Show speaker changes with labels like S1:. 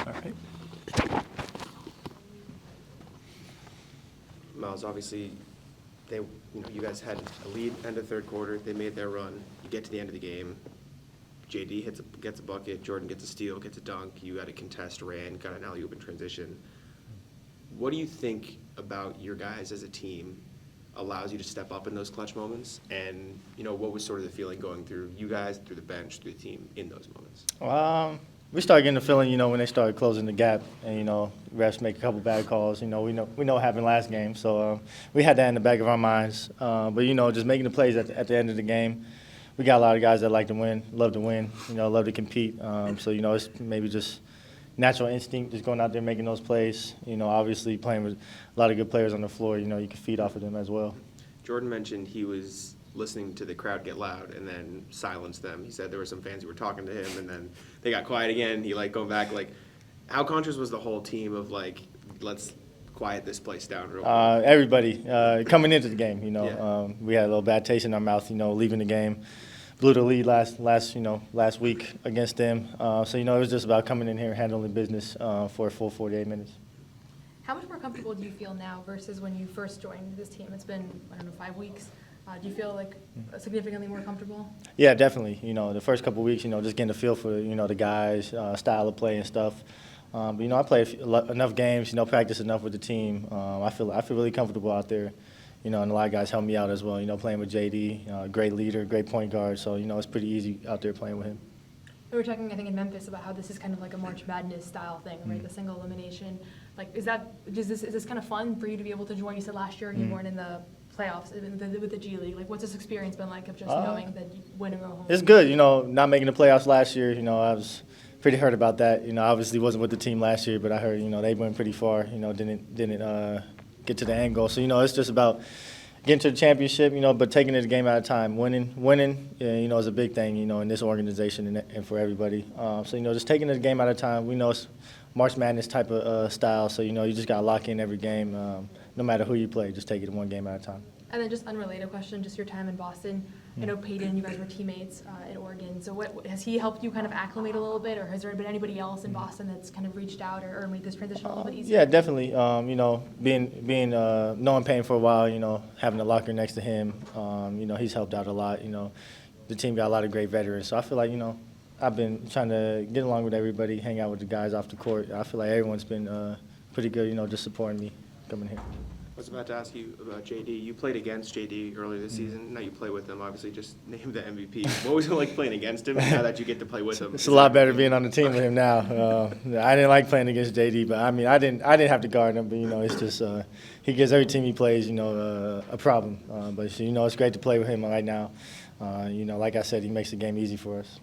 S1: All right.
S2: Miles, obviously, you guys had a lead end of third quarter. They made their run. You get to the end of the game. JD gets a bucket. Jordan gets a steal, gets a dunk. You got a contest, ran, got an alley-oop in transition. What do you think about your guys as a team allows you to step up in those clutch moments? And, what was sort of the feeling going through you guys, through the bench, through the team in those moments?
S1: We started getting the feeling, when they started closing the gap, and refs make a couple bad calls. We know what happened last game, so we had that in the back of our minds. But just making the plays at the end of the game. We got a lot of guys that like to win, love to win, love to compete. So it's maybe just natural instinct, just going out there making those plays. Obviously playing with a lot of good players on the floor. You can feed off of them as well.
S2: Jordan mentioned he was listening to the crowd get loud and then silence them. He said there were some fans who were talking to him and then they got quiet again. He going back, how conscious was the whole team of let's quiet this place down real quick?
S1: Everybody coming into the game,
S2: Yeah.
S1: We had a little bad taste in our mouth, leaving the game. Blew the lead last week against them. So it was just about coming in here and handling business for a full 48 minutes.
S3: How much more comfortable do you feel now versus when you first joined this team? It's been, 5 weeks. Do you feel significantly more comfortable?
S1: Yeah, definitely. The first couple of weeks, just getting a feel for, the guys, style of play and stuff. But, I played enough games, practice enough with the team. I feel really comfortable out there. And a lot of guys help me out as well, playing with JD, great leader, great point guard. So, it's pretty easy out there playing with him.
S3: We were talking, I think, in Memphis about how this is kind of like a March Madness style thing, right? The single elimination. Is this kind of fun for you to be able to join? You said last year you weren't in the playoffs with the G League. What's this experience been like of just knowing that you win and go home?
S1: It's good, not making the playoffs last year. I was pretty hurt about that. Obviously wasn't with the team last year, but I heard, they went pretty far. Didn't get to the end goal. So, it's just about getting to the championship, but taking it a game at a time. Winning, is a big thing, in this organization and for everybody. So, just taking it a game at a time. We know it's March Madness type of style, so, you just got to lock in every game. No matter who you play, just take it one game at a time.
S3: And then just unrelated question, just your time in Boston. I know Peyton, you guys were teammates in Oregon. So has he helped you kind of acclimate a little bit, or has there been anybody else in Boston that's kind of reached out or made this transition a little bit easier?
S1: Yeah, definitely. Being knowing Peyton for a while, having a locker next to him, he's helped out a lot. The team got a lot of great veterans. So I feel like, I've been trying to get along with everybody, hang out with the guys off the court. I feel like everyone's been pretty good, just supporting me coming here.
S2: I was about to ask you about JD. You played against JD earlier this season. Now you play with him. Obviously, just named the MVP. What was it like playing against him now that you get to play with him?
S1: It's a lot better being on the team with him now. I didn't like playing against JD, but I didn't have to guard him. But it's just he gives every team he plays, a problem. But it's great to play with him right now. Like I said, he makes the game easy for us.